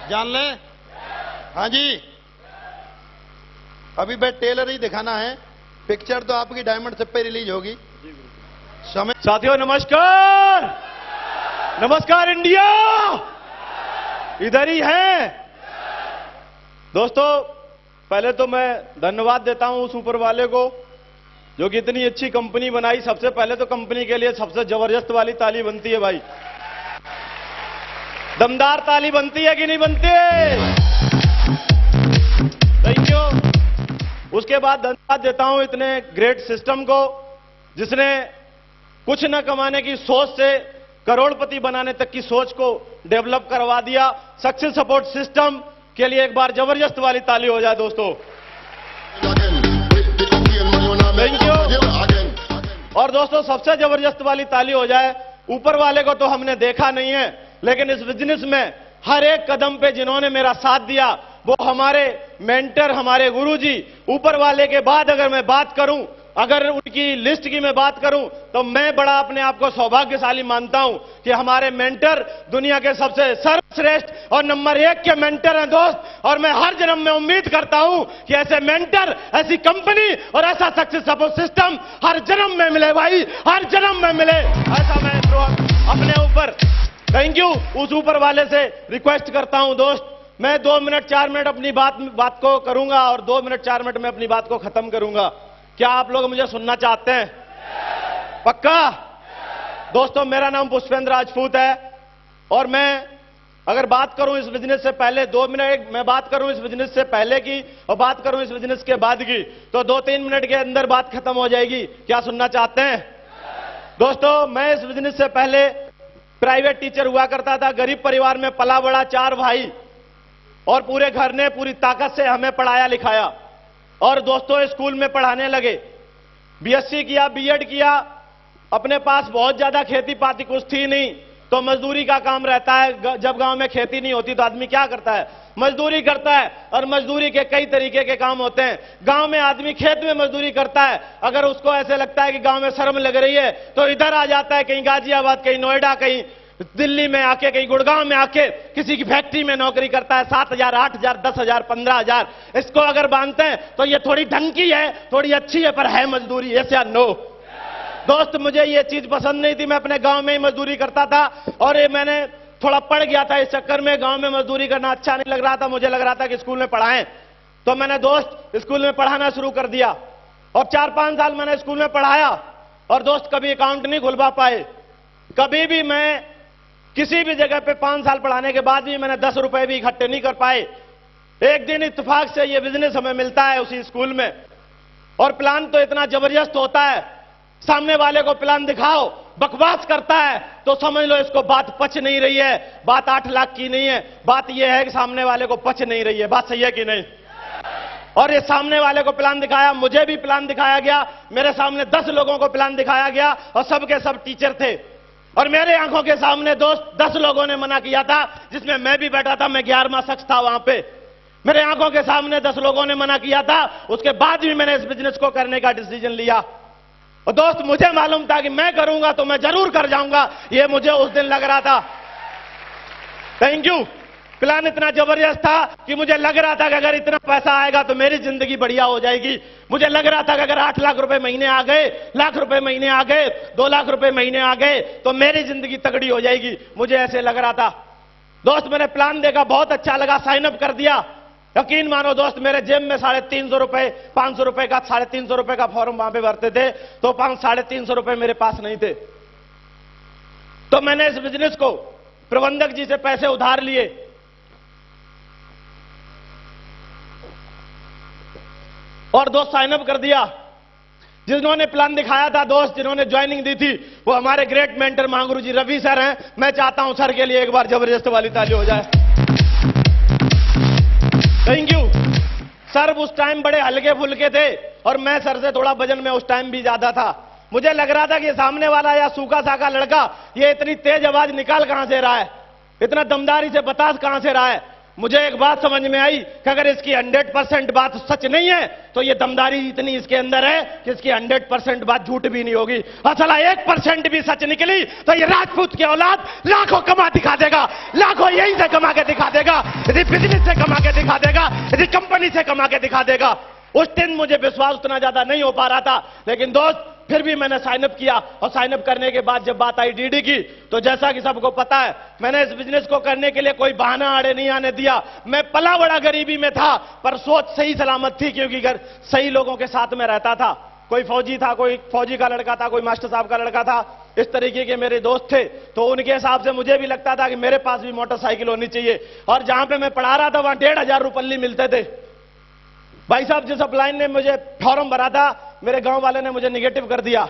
जान ले। हाँ जी, अभी बस टेलर ही दिखाना है। पिक्चर तो आपकी डायमंड सब पे रिलीज होगी। समय साथियों नमस्कार, नमस्कार इंडिया, इधर ही है। दोस्तों पहले तो मैं धन्यवाद देता हूं उस ऊपर वाले को जो कि इतनी अच्छी कंपनी बनाई। सबसे पहले तो कंपनी के लिए सबसे जबरदस्त वाली ताली बनती है भाई, दमदार ताली बनती है कि नहीं बनती है? Thank you. उसके बाद धन्यवाद देता हूं इतने ग्रेट सिस्टम को जिसने कुछ न कमाने की सोच से करोड़पति बनाने तक की सोच को डेवलप करवा दिया। सक्सेस सपोर्ट सिस्टम के लिए एक बार जबरदस्त वाली ताली हो जाए दोस्तों। Thank you. और दोस्तों सबसे जबरदस्त वाली ताली हो जाए ऊपर वाले को तो हमने देखा नहीं है, लेकिन इस बिजनेस में हर एक कदम पे जिन्होंने मेरा साथ दिया वो हमारे मेंटर, हमारे गुरुजी। ऊपर वाले के बाद अगर मैं बात करूं, अगर उनकी लिस्ट की मैं बात करूं तो मैं बड़ा अपने आप को सौभाग्यशाली मानता हूं कि हमारे मेंटर दुनिया के सबसे सर्वश्रेष्ठ और नंबर 1 के मेंटर हैं दोस्त। और मैं हर जन्म में उम्मीद करता हूं कि ऐसे मेंटर, ऐसी कंपनी और ऐसा सक्सेस सपोर्ट सिस्टम हर जन्म में मिले भाई, हर जन्म में मिले, ऐसा मैं अपने ऊपर थैंक यू उस ऊपर वाले से रिक्वेस्ट करता हूं दोस्त। मैं 2 मिनट 4 मिनट अपनी बात को करूंगा और 2 मिनट 4 मिनट में अपनी बात को खत्म करूंगा। क्या आप लोग मुझे सुनना चाहते हैं? पक्का? दोस्तों मेरा नाम पुष्पेंद्र राजपूत है और मैं अगर बात करूं इस बिजनेस से पहले 2 मिनट मैं बात करूं इस बिजनेस से पहले की और बात करूं इस बिजनेस के बाद की तो 2-3 मिनट के अंदर बात खत्म हो जाएगी। क्या सुनना चाहते हैं? दोस्तों मैं इस बिजनेस से पहले प्राइवेट टीचर हुआ करता था। गरीब परिवार में पला बड़ा, 4 भाई, और पूरे घर ने पूरी ताकत से हमें पढ़ाया लिखाया। और दोस्तों स्कूल में पढ़ाने लगे, बीएससी किया, बीएड किया। अपने पास बहुत ज्यादा खेती पाती कुछ थी नहीं तो मजदूरी का काम रहता है। जब गांव में खेती नहीं होती तो आदमी क्या करता है? मजदूरी करता है। और मजदूरी के कई तरीके के काम होते हैं। गांव में आदमी खेत में मजदूरी करता है, अगर उसको ऐसे लगता है कि गांव में शर्म लग रही है तो इधर आ जाता है, कहीं गाजियाबाद, कहीं नोएडा, कहीं दिल्ली में आके, कहीं गुड़गांव में आके किसी की फैक्ट्री में नौकरी करता है। 7,000, 8,000, 10,000, 15,000 इसको अगर बांधते हैं तो ये थोड़ी ढंग की है, थोड़ी अच्छी है, पर है मजदूरी। यस या नो? दोस्त मुझे ये चीज पसंद नहीं थी। मैं अपने गांव में ही मजदूरी करता था और ये मैंने थोड़ा पड़ गया था इस चक्कर में। गांव में मजदूरी करना अच्छा नहीं लग रहा था। मुझे लग रहा था कि स्कूल में पढ़ाएं, तो मैंने दोस्त स्कूल में पढ़ाना शुरू कर दिया और 4-5 साल मैंने स्कूल में पढ़ाया। और दोस्त कभी अकाउंट नहीं खुलवा पाए। कभी भी मैं किसी भी जगह पे 5 साल पढ़ाने के बाद भी मैंने 10 रुपए भी इकट्ठे नहीं कर पाए। एक दिन इत्तेफाक से ये बिजनेस हमें मिलता है उसी स्कूल में, और प्लान तो इतना जबरदस्त होता है, सामने वाले को प्लान दिखाओ, बकवास करता है तो समझ लो इसको बात पच नहीं रही है। बात 8 लाख की नहीं है, बात यह है कि सामने वाले को पच नहीं रही है। बात सही है कि नहीं? और ये सामने वाले को प्लान दिखाया, मुझे भी प्लान दिखाया गया, मेरे सामने 10 लोगों को प्लान दिखाया गया और सबके सब टीचर थे। और मेरे आंखों के सामने दोस्त 10 लोगों ने मना किया था, जिसमें मैं भी बैठा था। मैं 11वां शख्स था वहां पे। मेरे आंखों के सामने 10 लोगों ने मना किया था, उसके बाद भी मैंने इस बिजनेस को करने का डिसीजन लिया। और दोस्त मुझे मालूम था कि मैं करूंगा तो मैं जरूर कर जाऊंगा, ये मुझे उस दिन लग रहा था। Thank you. प्लान इतना जबरदस्त था कि मुझे लग रहा था कि अगर इतना पैसा आएगा तो मेरी जिंदगी बढ़िया हो जाएगी। मुझे लग रहा था कि अगर 8 लाख रुपए महीने आ गए, लाख रुपए महीने आ गए, 2 लाख रुपए महीने आ गए तो मेरी जिंदगी तगड़ी हो जाएगी। मुझे ऐसे लग रहा था। दोस्त मैंने प्लान देखा, बहुत अच्छा लगा, साइन अप कर दिया। यकीन मानो दोस्त मेरे जेब में 350 रुपए, 500 रुपए का, 350 रुपए का फॉर्म वहां पे भरते थे तो 350 रुपए मेरे पास नहीं थे। तो मैंने इस बिजनेस को प्रबंधक जी से पैसे उधार लिए और दोस्त साइन अप कर दिया। जिन्होंने प्लान दिखाया था दोस्त, जिन्होंने ज्वाइनिंग दी थी, वो हमारे ग्रेट मेंटर महागुरु जी रवि सर हैं। मैं चाहता हूं सर के लिए एक बार जबरदस्त वाली ताली हो जाए। Thank you. सर उस टाइम बड़े हल्के फुल्के थे और मैं सर से थोड़ा वजन में उस टाइम भी ज्यादा था। मुझे लग रहा था कि सामने वाला या सूखा साखा लड़का ये इतनी तेज आवाज निकाल कहां से रहा है, इतना दमदारी से बता कहां से रहा है। मुझे एक बात समझ में आई कि अगर इसकी 100% बात सच नहीं है तो ये दमदारी इतनी इसके अंदर है कि इसकी 100% बात झूठ भी नहीं होगी। असला 1% भी सच निकली तो ये राजपूत की औलाद लाखों कमा दिखा देगा, लाखों यहीं से कमा के दिखा देगा, यदि बिजनेस से कमा के दिखा देगा, यदि कंपनी से कमा के दिखा देगा। उस दिन मुझे विश्वास उतना ज्यादा नहीं हो पा रहा था, लेकिन दोस्त फिर भी मैंने साइन अप किया। और साइन अप करने के बाद जब बात आई डीडी की, तो जैसा कि सबको पता है, मैंने इस बिजनेस को करने के लिए कोई बहाना आड़े नहीं आने दिया। मैं पला बड़ा गरीबी में था, पर सोच सही सलामत थी, क्योंकि घर सही लोगों के साथ में रहता था। कोई फौजी था, कोई फौजी का लड़का था, कोई मास्टर साहब का लड़का था, इस तरीके के मेरे दोस्त थे। तो उनके हिसाब से मुझे भी लगता था कि मेरे पास भी मोटरसाइकिल होनी चाहिए। और जहां पे मैं पढ़ा रहा था वहां 1500 रुपये मिलते थे। भाई साहब, जिस अपलाइन ने मुझे फॉर्म भरा था, मेरे गांव वाले ने मुझे निगेटिव कर दिया,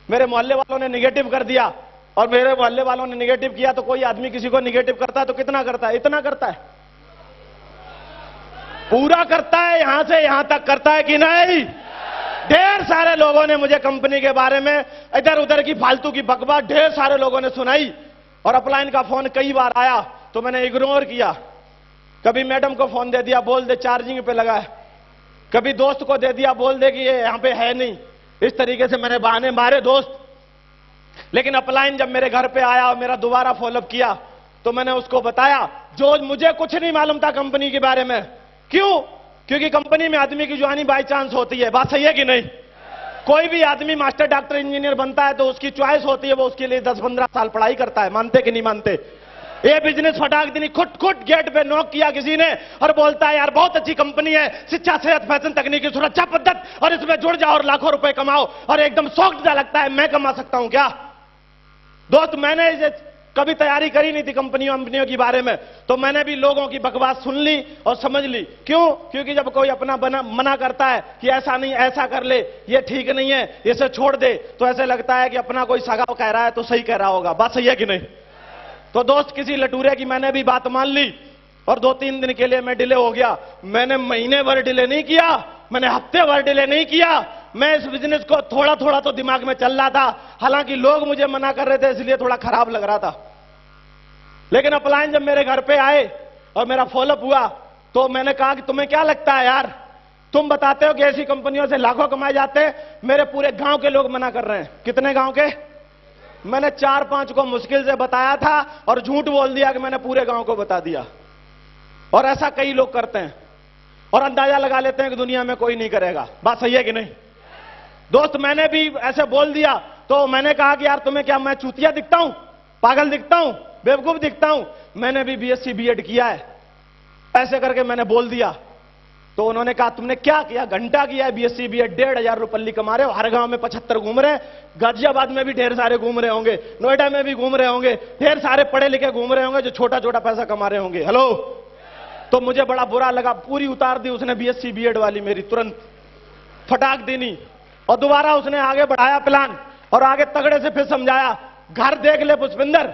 मेरे मोहल्ले वालों ने निगेटिव कर दिया। और मेरे मोहल्ले वालों ने निगेटिव किया, तो कोई आदमी किसी को निगेटिव करता है तो कितना करता है? इतना करता है, पूरा करता है, यहां से यहां तक करता है कि नहीं? ढेर सारे लोगों ने मुझे कंपनी के बारे में इधर उधर की फालतू की बकवास ढेर सारे लोगों ने सुनाई। और अपलाइन का फोन कई बार आया तो मैंने इग्नोर किया। कभी मैडम को फोन दे दिया, बोल दे चार्जिंग पे लगा है। कभी दोस्त को दे दिया, बोल दे कि ये यहां पे है नहीं। इस तरीके से मैंने बहाने मारे दोस्त। लेकिन अपलाइन जब मेरे घर पे आया और मेरा दोबारा फॉलोअप किया, तो मैंने उसको बताया जो मुझे कुछ नहीं मालूम था कंपनी के बारे में। क्यों? क्योंकि कंपनी में आदमी की ज्वाइनिंग बाई चांस होती है। बात सही है कि नहीं? कोई भी आदमी मास्टर, डॉक्टर, इंजीनियर बनता है तो उसकी चॉइस होती है, वो उसके लिए 10-15 साल पढ़ाई करता है। मानते कि नहीं मानते? ये बिजनेस फटाक दिन खुद गेट पे नॉक किया किसी ने और बोलता है यार बहुत अच्छी कंपनी है, शिक्षा, सेहत, फैशन, तकनीकी, सुरक्षा पद्धत, और इसमें जुड़ जाओ और लाखों रुपए कमाओ। और एकदम शौक सा लगता है मैं कमा सकता हूं क्या? दोस्त, मैंने इसे कभी तैयारी करी नहीं थी कंपनियों के बारे में, तो मैंने भी लोगों की बकवास सुन ली और समझ ली। क्यों? क्योंकि जब कोई अपना मना करता है कि ऐसा नहीं, ऐसा कर ले, ये ठीक नहीं है, इसे छोड़ दे, तो ऐसे लगता है कि अपना कोई सगा कह रहा है तो सही कह रहा होगा। बात सही है कि नहीं? तो दोस्त, किसी लटूरे की मैंने भी बात मान ली और 2-3 दिन के लिए मैं डिले हो गया। मैंने महीने भर डिले नहीं किया, मैंने हफ्ते भर डिले नहीं किया। मैं इस बिजनेस को थोड़ा थोड़ा तो दिमाग में चल रहा था, हालांकि लोग मुझे मना कर रहे थे, इसलिए थोड़ा खराब लग रहा था। लेकिन अपलाइन जब मेरे घर पे आए और मेरा फॉलोअप हुआ, तो मैंने कहा कि तुम्हें क्या लगता है यार, तुम बताते हो कि ऐसी कंपनियों से लाखों कमाए जाते हैं, मेरे पूरे गांव के लोग मना कर रहे हैं। कितने गांव के? मैंने 4-5 को मुश्किल से बताया था और झूठ बोल दिया कि मैंने पूरे गांव को बता दिया। और ऐसा कई लोग करते हैं और अंदाजा लगा लेते हैं कि दुनिया में कोई नहीं करेगा। बात सही है कि नहीं? दोस्त, मैंने भी ऐसे बोल दिया। तो मैंने कहा कि यार तुम्हें क्या मैं चूतिया दिखता हूं, पागल दिखता हूं, बेवकूफ दिखता हूं? मैंने भी बीएससी बीएड किया है। ऐसे करके मैंने बोल दिया। तो उन्होंने कहा तुमने क्या किया? घंटा किया है बीएससी बीएड, 1500 रुपये कमा रहे हो, हर गांव में 75 घूम रहे हैं, गाजियाबाद में भी ढेर सारे घूम रहे होंगे, नोएडा में भी घूम रहे होंगे, ढेर सारे पढ़े लिखे घूम रहे होंगे जो छोटा छोटा पैसा कमा रहे होंगे। हेलो? तो मुझे बड़ा बुरा लगा, पूरी उतार दी उसने बीएससी बीएड वाली मेरी, तुरंत फटाक देनी। और दोबारा उसने आगे बढ़ाया प्लान और आगे तगड़े से फिर समझाया। घर देख ले पुष्पिंदर,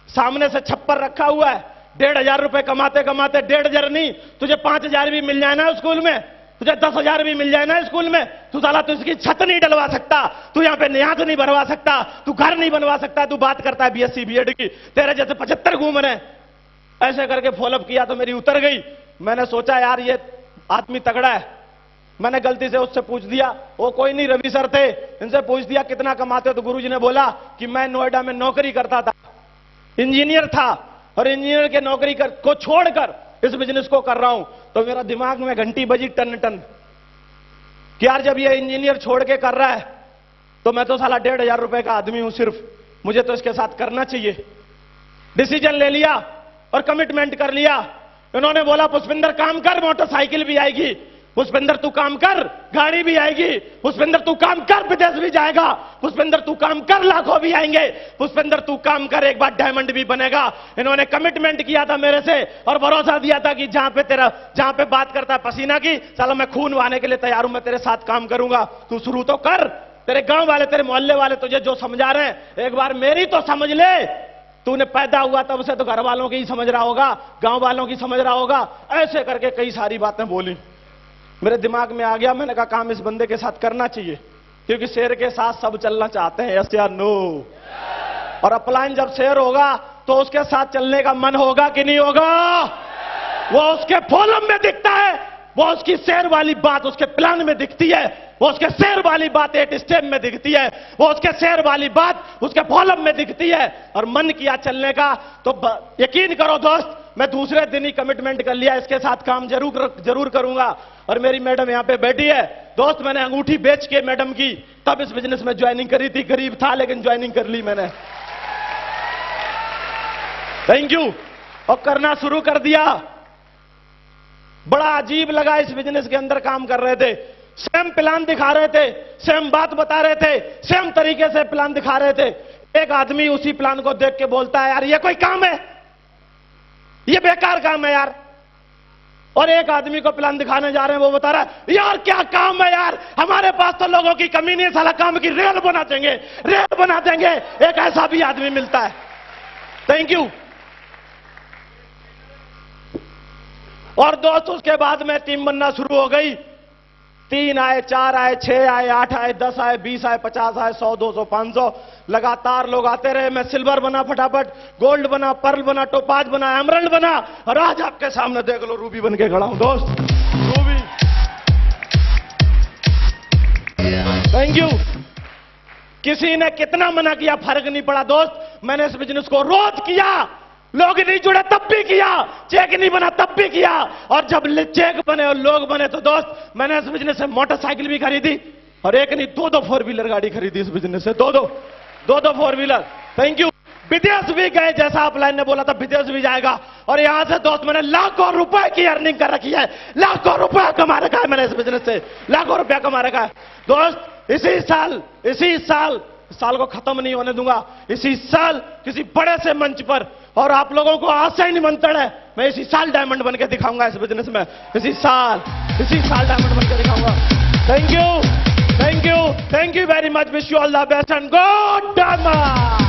सामने से छप्पर रखा हुआ है, 1500 रुपए कमाते कमाते 1500 नहीं, तुझे 5000 भी मिल जाए ना स्कूल में, तुझे 10,000 भी मिल जाए ना स्कूल में, तू साला तो इसकी छत नहीं डलवा सकता, तू यहां पे न्याज नहीं भरवा सकता, तू घर नहीं बनवा सकता, तू बात करता है बीएससी बीएड की, तेरे जैसे 75 घूम रहे हैं। ऐसे करके फॉलोअप किया तो मेरी उतर गई। मैंने सोचा यार ये आदमी तगड़ा है। मैंने गलती से उससे पूछ दिया, वो कोई नहीं रवि सर थे, इनसे पूछ दिया कितना कमाते हो? तो गुरुजी ने बोला कि मैं नोएडा में नौकरी करता था, इंजीनियर था, और इंजीनियर के नौकरी को छोड़कर इस बिजनेस को कर रहा हूं। तो मेरा दिमाग में घंटी बजी टन टन कि यार जब ये इंजीनियर छोड़ के कर रहा है तो मैं तो साला 1500 रुपए का आदमी हूं सिर्फ, मुझे तो इसके साथ करना चाहिए। डिसीजन ले लिया और कमिटमेंट कर लिया। इन्होंने बोला पुष्पिंदर काम कर, मोटरसाइकिल भी आएगी, पुष्पिंदर तू काम कर, गाड़ी भी आएगी, पुष्पिंदर तू काम कर, विदेश भी जाएगा, पुष्पिंदर तू काम कर, लाखों भी आएंगे, पुष्पिंदर तू काम कर, एक बार डायमंड भी बनेगा। इन्होंने कमिटमेंट किया था मेरे से और भरोसा दिया था कि जहां पे बात करता है पसीना की, साला मैं खून बहाने के लिए तैयार हूं, मैं तेरे साथ काम करूंगा, तू शुरू तो कर। तेरे गांव वाले, तेरे मोहल्ले वाले तुझे जो समझा रहे हैं, एक बार मेरी तो समझ ले। तूने पैदा हुआ तब से तो घर वालों की ही समझ रहा होगा, गांव वालों की समझ रहा होगा। ऐसे करके कई सारी बातें बोली, मेरे दिमाग में आ गया। मैंने कहा काम इस बंदे के साथ करना चाहिए, क्योंकि शेर के साथ सब चलना चाहते हैं, यस या नो? और अपलाइन जब शेर होगा तो उसके साथ चलने का मन होगा कि नहीं होगा? वो उसके फॉलोअप में दिखता है, वो उसकी शेर वाली बात उसके प्लान में दिखती है, वो उसके शेर वाली बात 8 स्टेप में दिखती है, वो उसके शेर वाली बात उसके फॉलोअप में दिखती है। और मन किया चलने का तो यकीन करो दोस्त, मैं दूसरे दिन ही कमिटमेंट कर लिया, इसके साथ काम जरूर करूंगा। और मेरी मैडम यहां पे बैठी है दोस्त, मैंने अंगूठी बेच के मैडम की तब इस बिजनेस में ज्वाइनिंग करी थी, गरीब था लेकिन ज्वाइनिंग कर ली मैंने। Thank you. और करना शुरू कर दिया। बड़ा अजीब लगा, इस बिजनेस के अंदर काम कर रहे थे, सेम प्लान दिखा रहे थे, सेम बात बता रहे थे, सेम तरीके से प्लान दिखा रहे थे। एक आदमी उसी प्लान को देख के बोलता है यार ये कोई काम है, ये बेकार काम है यार। और एक आदमी को प्लान दिखाने जा रहे हैं, वो बता रहा है यार क्या काम है यार, हमारे पास तो लोगों की कमी नहीं, साला काम की रेल बना देंगे, रेल बना देंगे। एक ऐसा भी आदमी मिलता है। Thank you. और दोस्त उसके बाद में टीम बनना शुरू हो गई। 3 आए, 4 आए, 6 आए, 8 आए, 10 आए, 20 आए, 50 आए, 100, 200, 500 लगातार लोग आते रहे। मैं सिल्वर बना, फटाफट गोल्ड बना, पर्ल बना, टोपाज बना, एमरल्ड बना, और आज आपके सामने देख लो रूबी बन के खड़ा हूं दोस्त, रूबी। Thank you. किसी ने कितना मना किया फर्क नहीं पड़ा दोस्त, मैंने इस बिजनेस को रोज किया। लोग नहीं जुड़े तब भी किया, चेक नहीं बना तब भी किया, और जब चेक बने और लोग बने तो दोस्त मैंने इस बिजनेस से मोटरसाइकिल भी खरीदी, और एक नहीं 2-2 4 व्हीलर गाड़ी खरीदी इस बिजनेस से, 2-2 4 व्हीलर। Thank you. विदेश भी गए, जैसा अपलाइन ने बोला था विदेश भी जाएगा। और यहां से दोस्त मैंने लाखों रुपए की अर्निंग कर रखी है, लाखों रुपए कमा रखा है मैंने इस बिजनेस से, लाखों रुपया कमा रखा है दोस्त। इसी साल को खत्म नहीं होने दूंगा। इसी साल किसी बड़े से मंच पर, और आप लोगों को आज से ही निमंत्रण है, मैं इसी साल डायमंड बन के दिखाऊंगा इस बिजनेस में, इसी साल डायमंड बन के दिखाऊंगा। Thank you very much, wish you all the best and good day.